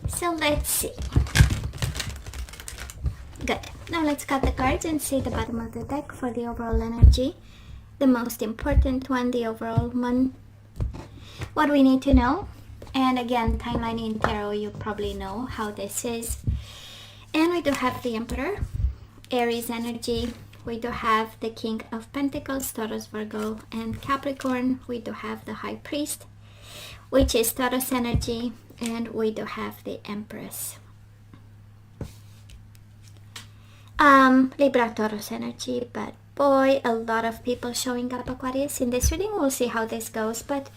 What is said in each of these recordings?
So let's see. Good. Now let's cut the cards and see the bottom of the deck for the overall energy. The most important one, the overall one. What we need to know. And again, timeline in tarot, you probably know how this is. And we do have the Emperor, Aries energy. We do have the King of Pentacles, Taurus, Virgo, and Capricorn. We do have the High Priest, which is Taurus energy. And we do have the Empress. Libra, Taurus energy. But boy, a lot of people showing up, Aquarius, in this reading. We'll see how this goes. But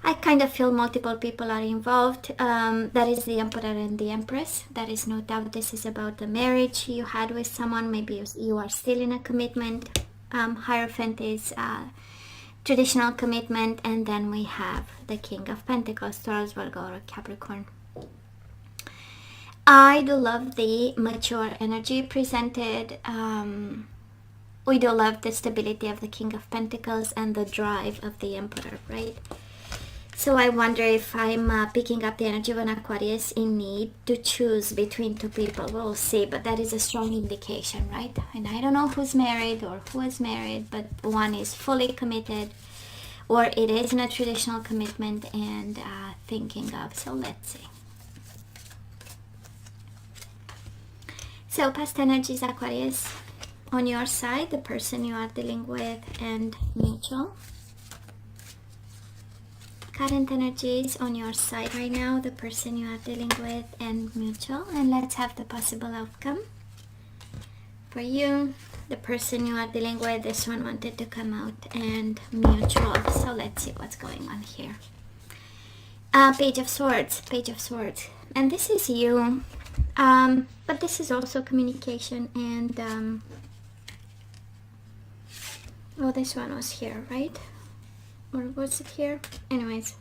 I kind of feel multiple people are involved. That is the Emperor and the Empress. There is no doubt this is about the marriage you had with someone. Maybe you are still in a commitment. Hierophant is traditional commitment. And then we have the King of Pentacles, Taurus, Virgo, or Capricorn. I do love the mature energy presented. We do love the stability of the King of Pentacles and the drive of the Emperor, right? So I wonder if I'm picking up the energy of an Aquarius in need to choose between two people. We'll see, but that is a strong indication, right? And I don't know who's married or who is married, but one is fully committed or it is in a traditional commitment and thinking of. So let's see. So past energies, Aquarius, on your side, the person you are dealing with, and mutual. Current energies on your side right now, the person you are dealing with, and mutual. And let's have the possible outcome for you, the person you are dealing with. This one wanted to come out, and mutual. So let's see what's going on here. Page of Swords, Page of Swords, and this is you, but this is also communication. And oh, this one was here, right? Or was it here? Anyways.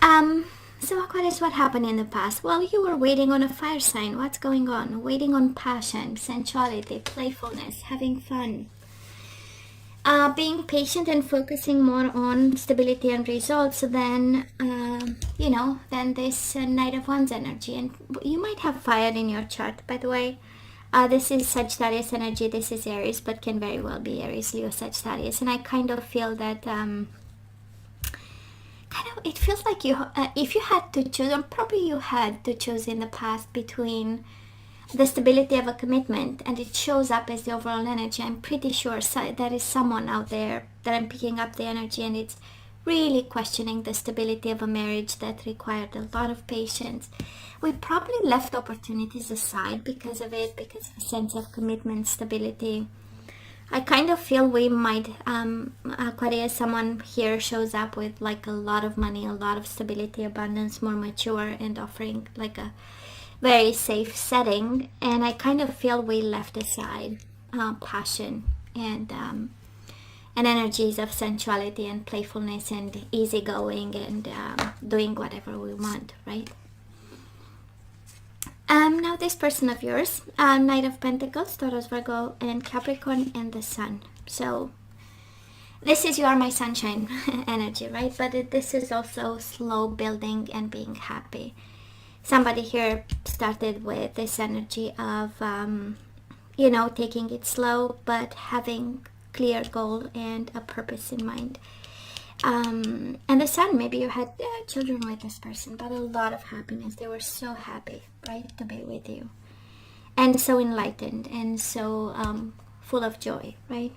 So Aquarius, what happened in the past? Well, you were waiting on a fire sign. What's going on? Waiting on passion, sensuality, playfulness, having fun. Being patient and focusing more on stability and results than, than this Knight of Wands energy. And you might have fire in your chart, by the way. This is Sagittarius energy, this is Aries, but can very well be Aries, Leo, Sagittarius. And I kind of feel that, it feels like you, if you had to choose, or probably you had to choose in the past between the stability of a commitment, and it shows up as the overall energy. I'm pretty sure there is someone out there that I'm picking up the energy, and it's really questioning the stability of a marriage that required a lot of patience. We probably left opportunities aside because of it, because of a sense of commitment, stability. I kind of feel we might, Aquarius, someone here shows up with like a lot of money, a lot of stability, abundance, more mature, and offering like a very safe setting. And I kind of feel we left aside passion and energies of sensuality and playfulness and easygoing and doing whatever we want, right? Now this person of yours, Knight of Pentacles, Taurus, Virgo, and Capricorn, and the Sun. So this is you are my sunshine energy, right? But this is also slow building and being happy. Somebody here started with this energy of, taking it slow, but having clear goal and a purpose in mind. And the Sun, maybe you had children with this person, but a lot of happiness. They were so happy, right, to be with you, and so enlightened and so full of joy, right?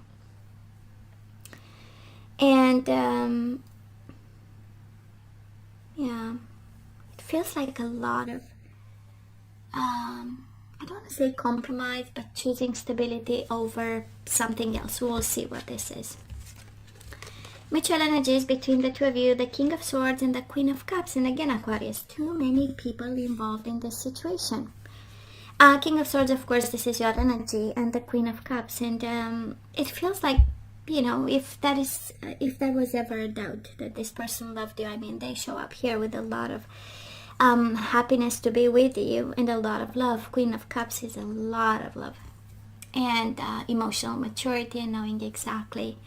And yeah, it feels like a lot of I don't want to say compromise, but choosing stability over something else. We'll see what this is. Mutual energies between the two of you, the King of Swords and the Queen of Cups. And again, Aquarius, too many people involved in this situation. King of Swords, of course, this is your energy, and the Queen of Cups. And it feels like, if there was ever a doubt that this person loved you, I mean, they show up here with a lot of happiness to be with you and a lot of love. Queen of Cups is a lot of love and emotional maturity and knowing exactly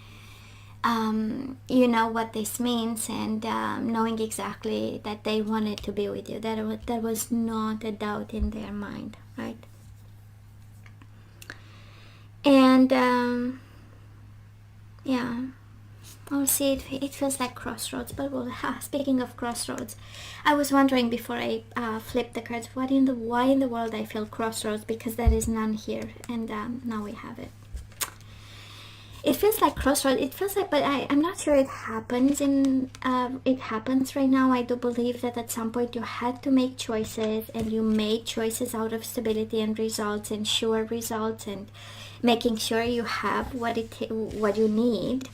you know what this means, and knowing exactly that they wanted to be with you. There was not a doubt in their mind, right? And yeah, I'll see, it feels like crossroads. But well, speaking of crossroads, I was wondering before I flipped the cards, why in the world I feel crossroads, because there is none here, and now we have it. It feels like crossroads. It feels like, but I'm not sure it happens right now. I do believe that at some point you had to make choices, and you made choices out of stability and results and sure results, and making sure you have what you need.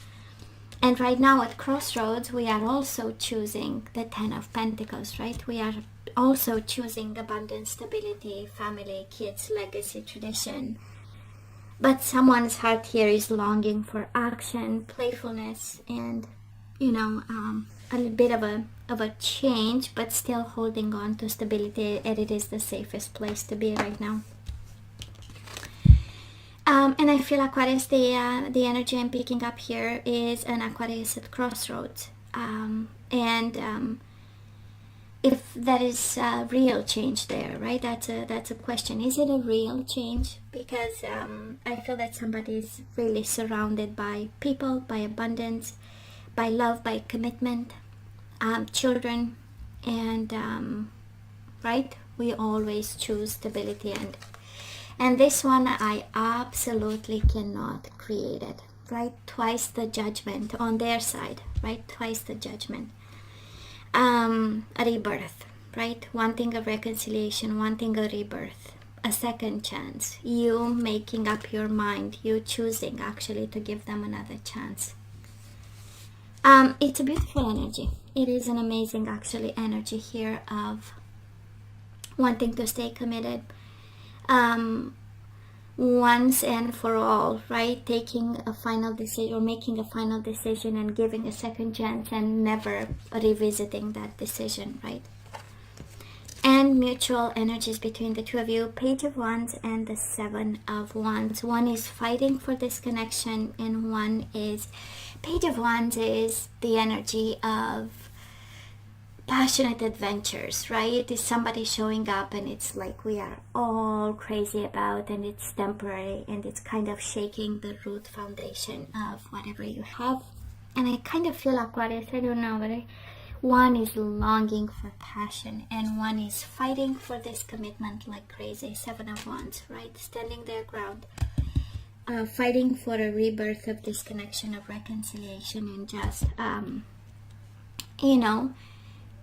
And right now at crossroads, we are also choosing the Ten of Pentacles, right? We are also choosing abundance, stability, family, kids, legacy, tradition. But someone's heart here is longing for action, playfulness, and, you know, a little bit of a change, but still holding on to stability, and it is the safest place to be right now. And I feel Aquarius, the energy I'm picking up here is an Aquarius at crossroads. If there is a real change there, right? That's a question. Is it a real change? Because I feel that somebody is really surrounded by people, by abundance, by love, by commitment, children, and right? We always choose stability, and this one I absolutely cannot create it, right? Twice the judgment on their side, right? Twice the judgment. A rebirth, right? Wanting a reconciliation, wanting a rebirth, a second chance, you making up your mind, you choosing actually to give them another chance. It's a beautiful energy. It is an amazing actually energy here of wanting to stay committed once and for all, right? Taking a final decision, or making a final decision and giving a second chance and never revisiting that decision, right? And mutual energies between the two of you, Page of Wands and the Seven of Wands. One is fighting for this connection, and one is, Page of Wands is the energy of passionate adventures, right? It is somebody showing up, and it's like we are all crazy about, and it's temporary, and it's kind of shaking the root foundation of whatever you have. And I kind of feel Aquarius, I don't know, but one is longing for passion, and one is fighting for this commitment like crazy. Seven of Wands, right? Standing their ground, fighting for a rebirth of this connection, of reconciliation, and just you know,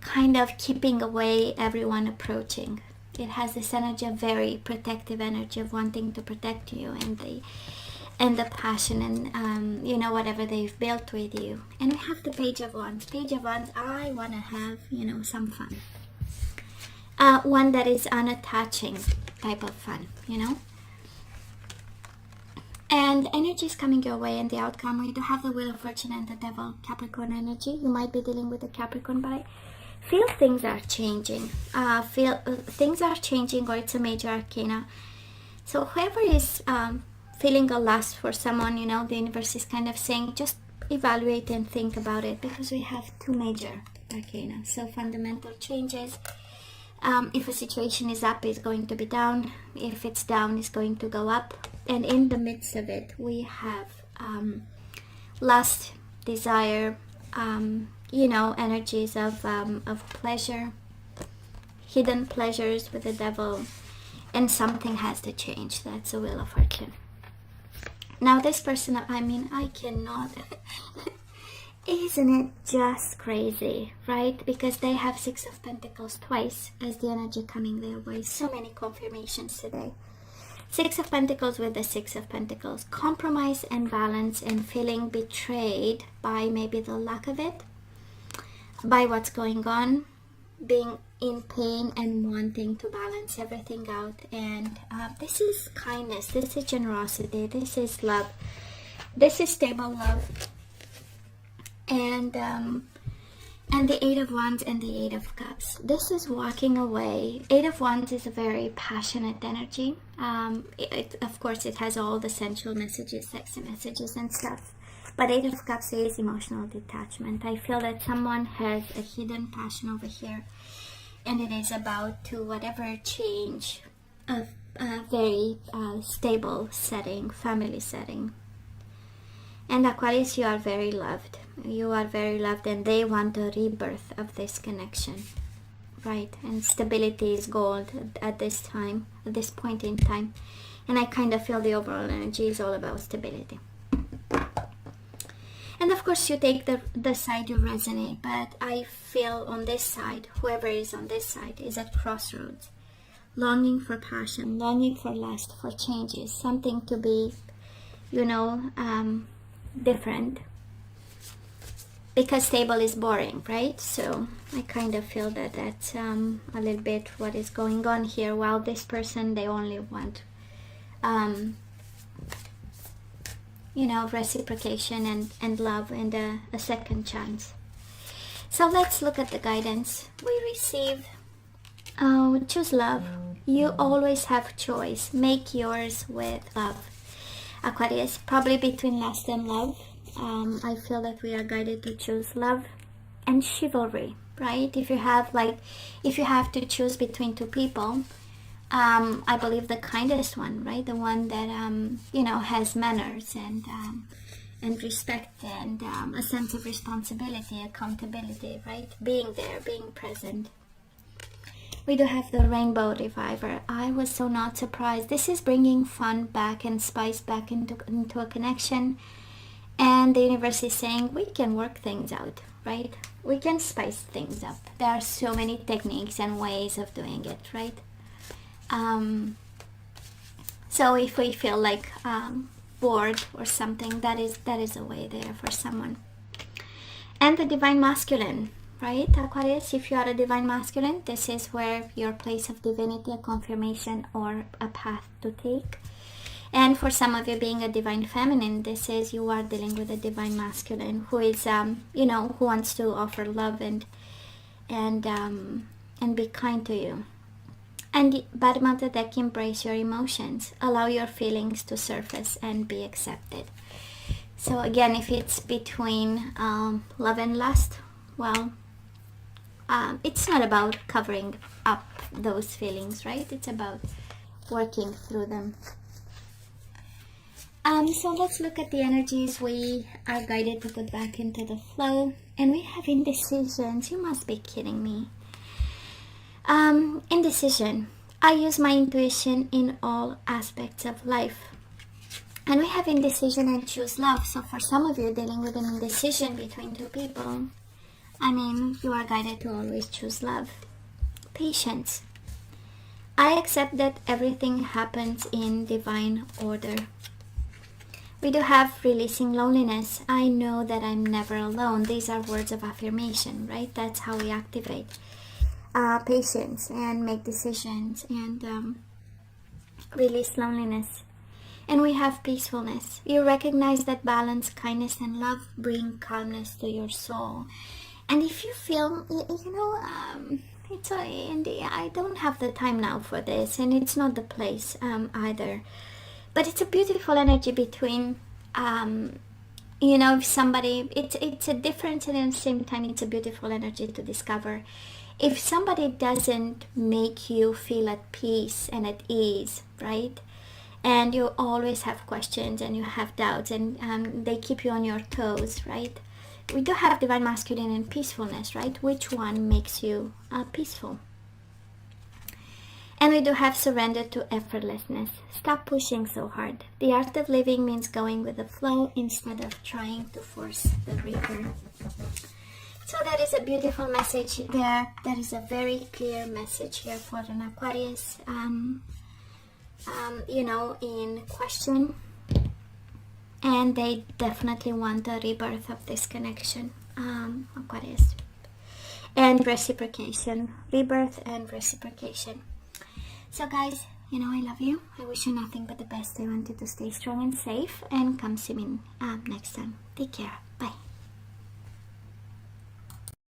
kind of keeping away everyone approaching. It has this energy, a very protective energy of wanting to protect you, and the passion, and you know, whatever they've built with you. And we have the Page of Wands. Page of Wands, I want to have, you know, some fun. One that is unattaching type of fun, you know. And energy is coming your way, and the outcome, we do have the Wheel of Fortune and the Devil, Capricorn energy. You might be dealing with a Capricorn, but I feel things are changing. Things are changing, or it's a major arcana. So whoever is feeling a lust for someone, you know, the universe is kind of saying, just evaluate and think about it, because we have two major arcana. So fundamental changes. If a situation is up, it's going to be down. If it's down, it's going to go up. And in the midst of it, we have lust, desire, you know, energies of pleasure, hidden pleasures with the Devil, and something has to change. That's a Wheel of Fortune. Now this person, I mean, I cannot isn't it just crazy, right? Because they have Six of Pentacles twice as the energy coming their way. So many confirmations today. Six of Pentacles with the Six of Pentacles. Compromise and balance, and feeling betrayed by maybe the lack of it, by what's going on, being in pain and wanting to balance everything out. And this is kindness, this is generosity, this is love, this is stable love. And the Eight of Wands and the Eight of Cups. This is walking away. Eight of Wands is a very passionate energy. Of course, it has all the sensual messages, sexy messages and stuff. But Eight of Cups is emotional detachment. I feel that someone has a hidden passion over here, and it is about to whatever change a very stable setting, family setting. And Aquarius, you are very loved. You are very loved, and they want a rebirth of this connection, right? And stability is gold at this time, at this point in time. And I kind of feel the overall energy is all about stability. And of course, you take the side you resonate, but I feel on this side, whoever is on this side is at crossroads, longing for passion, longing for lust, for changes, something to be, you know, different, because stable is boring, right? So I kind of feel that that's a little bit what is going on here. While this person, they only want you know, reciprocation and love and a second chance. So let's look at the guidance we receive. Choose love. You always have choice. Make yours with love. Aquarius, probably between lust and love. I feel that we are guided to choose love and chivalry, right? If you have to choose between two people, I believe the kindest one, right? The one that you know, has manners and respect and a sense of responsibility, accountability, right? Being there, being present. We do have the Rainbow Reviver. I was so not surprised. This is bringing fun back and spice back into a connection. And the universe is saying we can work things out, right? We can spice things up. There are so many techniques and ways of doing it, right? So if we feel like bored or something, that is a way there for someone. And the Divine Masculine, right? Aquarius, if you are a Divine Masculine, this is where your place of divinity, a confirmation or a path to take. And for some of you being a Divine Feminine, this is you are dealing with a Divine Masculine who is you know, who wants to offer love and be kind to you. And the bottom of the deck, embrace your emotions. Allow your feelings to surface and be accepted. So again, if it's between love and lust, well, it's not about covering up those feelings, right? It's about working through them. So let's look at the energies we are guided to put back into the flow. And we have indecisions. You must be kidding me. Indecision. I use my intuition in all aspects of life. And we have indecision and choose love. So for some of you dealing with an indecision between two people, I mean, you are guided to always choose love. Patience. I accept that everything happens in divine order. We do have releasing loneliness. I know that I'm never alone. These are words of affirmation, right? That's how we activate patience and make decisions and release loneliness. And we have peacefulness. You recognize that balance, kindness, and love bring calmness to your soul. And if you feel, you know, I don't have the time now for this, and it's not the place either. But it's a beautiful energy between, you know, somebody, it's a difference, and at the same time, it's a beautiful energy to discover. If somebody doesn't make you feel at peace and at ease, right? And you always have questions and you have doubts and they keep you on your toes, right? We do have Divine Masculine and peacefulness, right? Which one makes you peaceful? And we do have surrender to effortlessness. Stop pushing so hard. The art of living means going with the flow instead of trying to force the river. So that is a beautiful message there. That is a very clear message here for an Aquarius, you know, in question. And they definitely want a rebirth of this connection, Aquarius. And reciprocation, rebirth and reciprocation. So guys, you know, I love you. I wish you nothing but the best. I want you to stay strong and safe, and come see me next time. Take care.